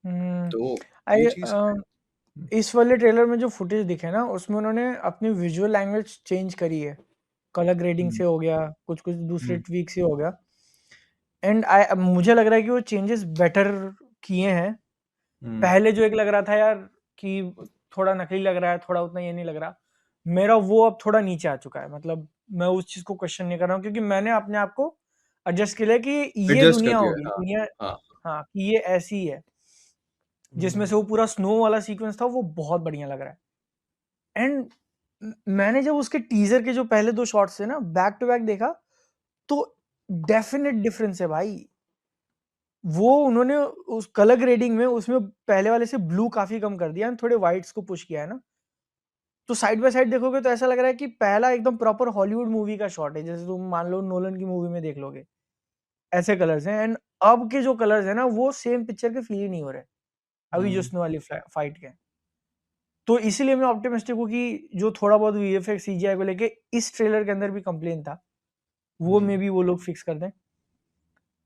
हुँ, तो आई ये चीज़ इस वाले ट्रेलर में जो फुटेज दिखे ना, उसमें उन्होंने अपनी विजुअल लैंग्वेज चेंज करी है। कलर ग्रेडिंग हुँ, से हो गया, कुछ-कुछ दूसरे हुँ, ट्वीक से हो गया एंड मुझे लग रहा है कि वो चेंजेस बेटर किए हैं। हुँ, पहले जो एक लग रहा था यार कि थोड़ा नकली लग रहा है, थोड़ा उतना ये नहीं लग रहा। मेरा वो अब थोड़ा नीचे आ चुका है। मतलब मैं उस चीज़ को क्वेश्चन नहीं कर रहा हूँ क्योंकि मैंने अपने आप को एडजस्ट किया है कि ये एडजस्ट कर दुनिया लिया है, होगी, हाँ, दुनिया हाँ, हाँ, कि ये ऐसी है। जिसमें हुँ। से वो पूरा स्नो वाला सीक्वेंस था, वो बहुत बढ़िया लग रहा है। एंड मैंने जब उसके टीज़र के जो पहले 2 शॉट्स थे ना, बैक टू बैक देखा, तो डेफिनिट डिफरेंस है भाई। वो उन्होंने उस कलर ग्रेडिंग में उसमें पहले वाले से ब्लू काफ़ी कम कर दिया एंड थोड़े व्हाइट्स को पुश किया है ना। तो साइड बाय साइड देखोगे तो ऐसा लग रहा है कि पहला एकदम प्रॉपर हॉलीवुड मूवी का शॉट है, जैसे तुम मान लो नोलन की मूवी में देख लोगे, ऐसे कलर्स हैं एंड अब के जो कलर्स हैं ना, वो सेम पिक्चर के फील ही नहीं हो रहे, अभी जो हुँ, स्नो वाली फाइट के। तो इसीलिए मैं ऑप्टिमिस्टिक हूँ कि जो थोड़ा बहुत वीएफएक्स सीजीआई को लेके इस ट्रेलर के अंदर भी कंप्लेन था, वो हुँ। मे बी वो लोग फिक्स कर दें।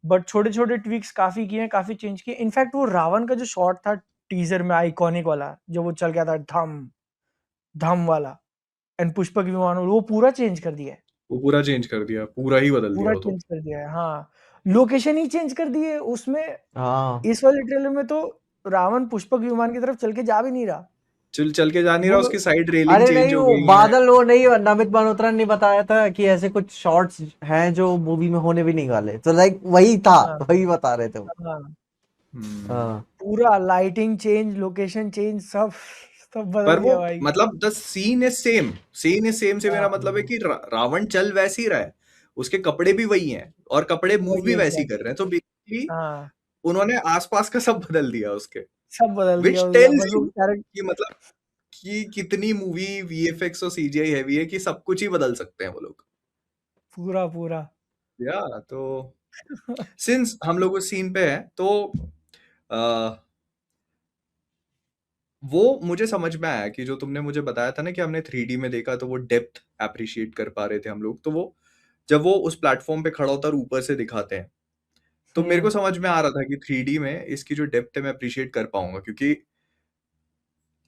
बट छोटे-छोटे ट्वीक्स काफ़ी किए हैं, काफ़ी चेंज किए। इनफैक्ट वो रावण का जो शॉट था टीज़र में आइकॉनिक वाला, जो वो चल गया था धम, धम वाला एंड पुष्पक विमान वो पूरा चेंज कर दिया है। वो पूरा चेंज कर दिया, पूरा ही बदल दिया पूरा वो तो। चेंज कर दिया है, हाँ। लोकेशन ही चेंज कर दी है उसमें। हाँ, इस वाले ट्रेलर में तो रावण पुष्पक विमान की तरफ चल के जा भी नहीं रहा। चल चल के जा नहीं वो रहा, उसकी साइड रेलिंग अरे नहीं चेंज हो वो गई है। बादल वो नहीं नमित मल्होत्रा ने बताया था कि ऐसे कुछ शॉट्स हैं जो मूवी में होने भी नहीं वाले, तो लाइक वही था, हाँ, वही बता रहे थे वो। हाँ। हुँ। हाँ, पूरा लाइटिंग चेंज, लोकेशन चेंज सब बदल पर वो गया भाई। मतलब the scene is same, scene is same से मेरा हाँ, मतलब है कि रावण चल वैसे ही रहा है, उसके कपड़े भी वही हैं और कपड़े मूव वही भी वैसे ही कर एग्ज़ैक्टली। रहे हैं, तो बेसिकली हाँ, उन्होंने आसपास का सब बदल दिया उसके, सब बदल दिया विच उसका टेल्स बस वो यू कैरेक्ट कि मतलब कि कितनी मूवी वीएफएक्स और सीजीआई हैवी है कि सब कुछ ही बदल सकते हैं वो लोग। पूरा। या तो सिंस हम लोग उस सीन पे हैं तो अ, वो मुझे समझ में आया कि जो तुमने मुझे बताया था ना कि हमने 3D में देखा तो वो डेप्थ एप्रिशिएट कर पा रहे थे हम लोग, तो वो जब वो उस प्लेटफॉर्म पे खड़ा होता है और ऊपर से दिखाते हैं, तो मेरे को हुँ, समझ में आ रहा था कि 3D में इसकी जो डेप्थ है मैं अप्रिशिएट कर पाऊंगा, क्योंकि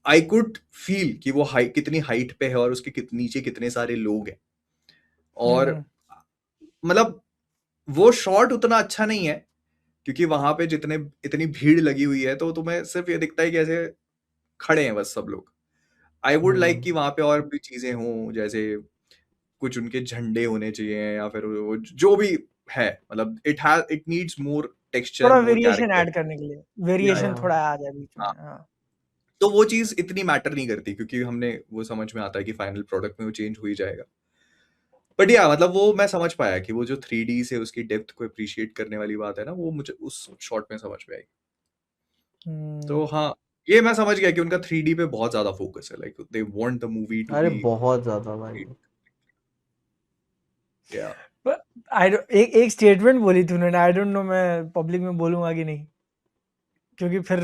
आई कुड फील कि वो हाइट कितनी हाइट पे है और उसके नीचे कितने सारे लोग हैं। और हुँ, मतलब वो शॉट उतना अच्छा नहीं है, क्योंकि वहां पे जितने इतनी भीड़ लगी हुई है तो तुम्हें सिर्फ ये दिखता है कि ऐसे खड़े हैं बस सब लोग। आई वुड लाइक हम्म। कि वहां पे और भी चीजें हों, जैसे कुछ उनके झंडे होने चाहिए या फिर वो जो भी है, मतलब इट नीड्स मोर टेक्सचर, थोड़ा मोर वेरिएशन कैरेक्टर। ऐड करने के लिए, या वेरिएशन हाँ, थोड़ा आ जाए बीच में, हाँ, हाँ। तो वो चीज इतनी मैटर नहीं करती, क्योंकि हमने वो समझ में आता है कि फाइनल प्रोडक्ट में वो चेंज हो ही जाएगा। बट या मतलब वो मैं समझ पाया कि वो जो 3D से उसकी डेप्थ को अप्रिशिएट करने वाली बात है ना, वो मुझे उस शॉट में समझ में आई। तो हुँ, हाँ, ये मैं समझ गया कि उनका 3D पे बहुत ज्यादा फोकस है, like they want the movie two अरे बी। बहुत ज्यादा भाई। या प आई डो एक एक स्टेटमेंट बोली थी उन्होंने, आई डोंट नो मैं पब्लिक में बोलूँगा कि नहीं, क्योंकि फिर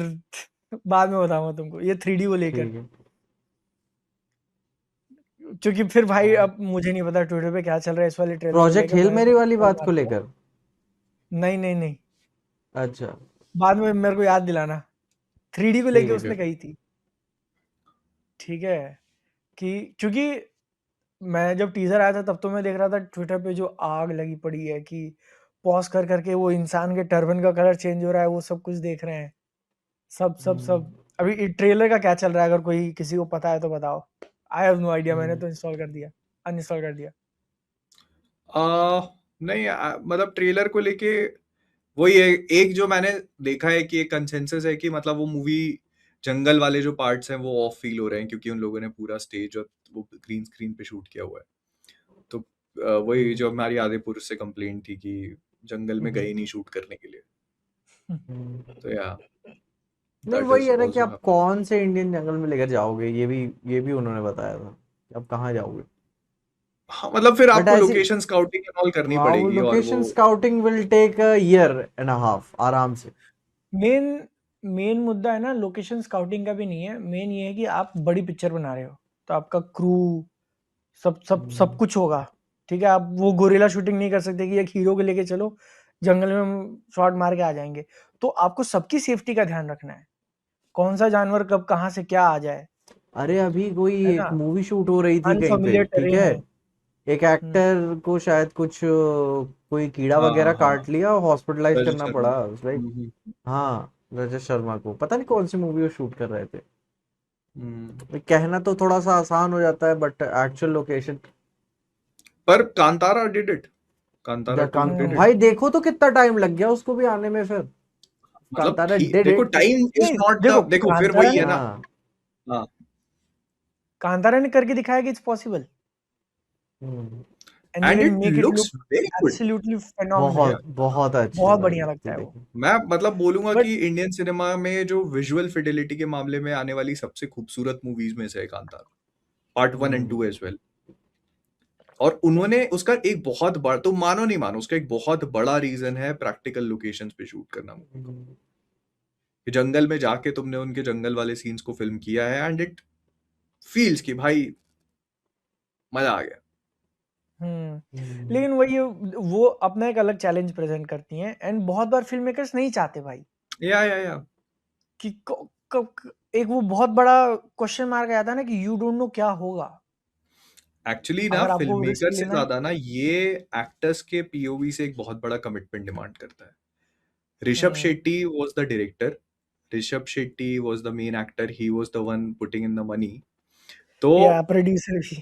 बाद में बताऊँगा तुमको, ये 3D को लेकर। ठीक है। क्योंकि फिर भाई हाँ, अब मुझे नहीं पता ट्विटर पे क्या चल रहा है इस वाले ट्रेलर को प्रोजेक्ट लेके, हेल मैंने मेरी तो वाली कल बात बात को किया। लेकर। नहीं। अच्छा। बाद में मेरे को याद दिलाना। 3D को ठीक लेके है। ओके। उसने कही थी, ठीक है? कि क्योंकि मैं जब टीज़र आया था तब तो मैं देख रहा था ट्विटर पे जो आग लगी पड़ी है कि पॉज़ कर करके वो इंसान के टर्बन का कलर चेंज हो रहा है, वो सब कुछ देख रहे हैं। सब। अभी ये ट्रेलर का क्या चल रहा है, अगर कोई किसी को पता है तो बताओ? आई हैव नो आइडिया, मैंने हम्म। तो इंस्टॉल कर दिया, अनइंस्टॉल कर दिया। नहीं, मतलब ट्रेलर को लेके वही है, एक जो मैंने देखा है कि एक कंसेंसस है कि मतलब वो मूवी जंगल वाले जो पार्ट्स हैं वो ऑफ फील हो रहे हैं, क्योंकि उन लोगों ने पूरा स्टेज और वो ग्रीन स्क्रीन पे शूट किया हुआ है। तो वही हम्म। जो हमारी आदिपुर से कंप्लेंट थी कि जंगल में गए हम्म। नहीं शूट करने के लिए। हम्म। तो या नहीं दैट वही इज है ना कि आल्सो। आप कौन से इंडियन जंगल में लेकर जाओगे, ये भी उन्होंने बताया था कि आप कहाँ जाओगे। हाँ, मतलब फिर बट आपको ऐसी लोकेशन स्काउटिंग एंड ऑल करनी हाँ, वो पड़ेगी और वो। Location scouting will take a year and a half आराम से। मेन मेन मुद्दा है ना, लोकेशन स्काउटिंग का भी नहीं है, मेन ये है कि आप बड़ी पिक्चर बना रहे हो, तो आपका क्रू सब हम्म। कुछ होगा, ठीक है? आप वो गोरिल्ला शूटिंग नहीं कर सकते कि एक हीरो को लेके चलो, जंगल में हम शॉट मार के आ जाएँगे। तो आपको सबकी सेफ्टी का ध्यान रखना है। कौन सा जानवर कब कहाँ से क्या आ जाए, अरे अभी कोई है एक ना? मूवी शूट हो रही थी कहीं पे, अनफेमिलियर ठीक टेरेन है, है। एक एक्टर को शायद कुछ कोई कीड़ा हाँ वगैरह हाँ काट लिया और हॉस्पिटलाइज रजत करना शर्मा। पड़ा, लाइक हाँ रजत शर्मा को, पता नहीं कौन सी मूवी वो शूट कर रहे थे। कहना तो थोड़ा सा आसान हो जाता है बट एक्चुअल लोकेशन पर Kantara did it, Kantara 2 did it. भाई देखो तो कितना टाइम लग गया उसको भी आने में, फिर मतलब कांतारा ठीक, डिड देखो इट। टाइम इज नहीं, नॉट द, देखो देखो फिर कांतारा वही है ने ना। हाँ हाँ कांतारा ने करके दिखाया कि it's possible hmm, and they and can it make it looks look very good. Absolutely phenomenal. बहुत बहुत अच्छी बहुत लगी बढ़िया लगता थी है वो। देखने। मैं मतलब बोलूंगा बट कि इंडियन सिनेमा में जो विजुअल फिडेलिटी के मामले में आने वाली सबसे खूबसूरत मूवीज में से है Kantara, part 1 and 2 as well. और उन्होंने उसका एक बहुत बड़ा, तुम मानो नहीं मानो, उसका एक बहुत बड़ा रीजन है प्रैक्टिकल लोकेशंस पे शूट करना। कि जंगल में जाके तुमने उनके जंगल वाले सीन्स को फिल्म किया है एंड इट फील्स कि भाई मजा आ गया। लेकिन वही वो अपना एक अलग चैलेंज प्रेजेंट करती हैं एंड बहुत बार फिल्म मेकर्स नहीं चाहते भाई या कि एक वो बहुत बड़ा क्वेश्चन मार्क आ जाता है ना कि यू डोंट नो क्या होगा एक्चुअली ना अगर आपको फिल्म रिस्क मेकर से लेना है। ज्यादा ना ये एक्टर्स के पीओवी से एक बहुत बड़ा कमिटमेंट डिमांड करता है। Rishab Shetty was the director, Rishab Shetty was the main actor, he was the one putting in the money, तो या प्रोड्यूसर भी।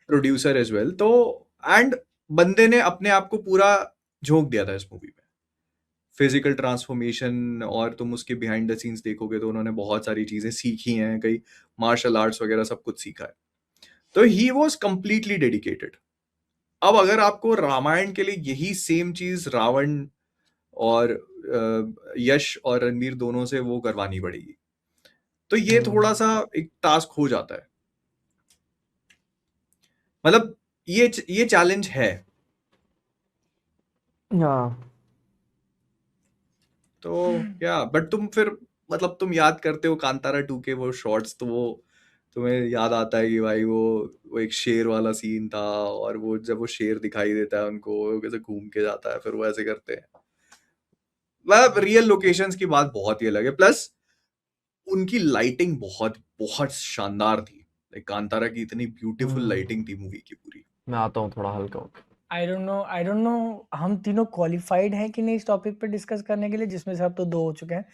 Producer as well. तो एंड बंदे ने अपने आप को पूरा झोंक दिया था इस मूवी में, फिजिकल ट्रांसफॉर्मेशन, और तुम उसके बिहाइंड द सीन्स देखोगे तो उन्होंने बहुत सारी चीजें सीखी हैं, कई मार्शल आर्ट्स वगैरह सब कुछ सीखा है। तो ही वॉज कंप्लीटली डेडिकेटेड। अब अगर आपको रामायण के लिए यही सेम चीज रावण और यश और रणवीर दोनों से वो करवानी पड़ेगी, तो ये थोड़ा सा एक टास्क हो जाता है। मतलब ये चैलेंज है। हाँ तो क्या, बट तुम फिर मतलब तुम याद करते हो कांतारा 2 के वो शॉट्स, तो वो तुम्हें याद आता है कि भाई वो एक शेर वाला सीन था, और वो जब वो शेर दिखाई देता है उनको, वो कैसे घूम के जाता है, फिर वो ऐसे करते हैं। मतलब रियल लोकेशंस की बात बहुत ही अलग है। प्लस उनकी लाइटिंग बहुत बहुत शानदार थी। लाइक कांतारा की इतनी ब्यूटीफुल लाइटिंग थी मूवी की पूरी। मैं आता हूँ थोड़ा हल्का होके। आई डोंट नो हम तीनों क्वालिफाइड हैं कि नहीं इस टॉपिक पे डिस्कस करने के लिए, जिसमें से अब तो 2 हो चुके हैं।